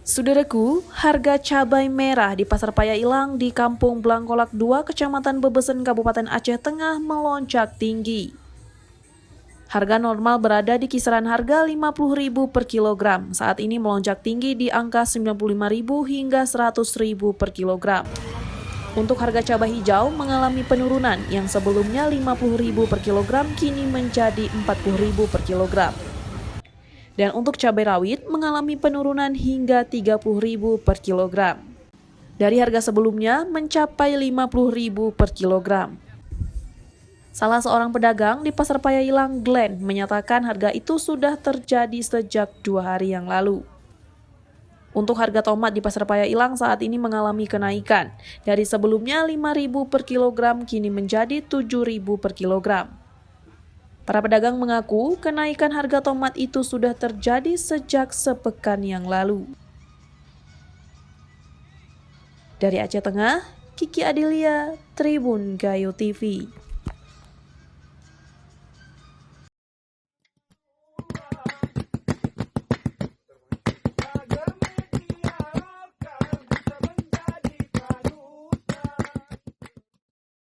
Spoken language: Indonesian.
Saudaraku, harga cabai merah di Pasar Paya Ilang di Kampung Blangkolak 2, Kecamatan Bebesen, Kabupaten Aceh Tengah melonjak tinggi. Harga normal berada di kisaran harga Rp50.000 per kilogram, saat ini melonjak tinggi di angka Rp95.000 hingga Rp100.000 per kilogram. Untuk harga cabai hijau mengalami penurunan yang sebelumnya Rp50.000 per kilogram kini menjadi Rp40.000 per kilogram. Dan untuk cabai rawit mengalami penurunan hingga Rp30.000 per kilogram. Dari harga sebelumnya mencapai Rp50.000 per kilogram. Salah seorang pedagang di Pasar Paya Ilang, Glenn, menyatakan harga itu sudah terjadi sejak 2 hari yang lalu. Untuk harga tomat di Pasar Paya Ilang saat ini mengalami kenaikan. Dari sebelumnya Rp5.000 per kilogram kini menjadi Rp7.000 per kilogram. Para pedagang mengaku kenaikan harga tomat itu sudah terjadi sejak sepekan yang lalu. Dari Aceh Tengah, Kiki Adelia, Tribun Gayo TV.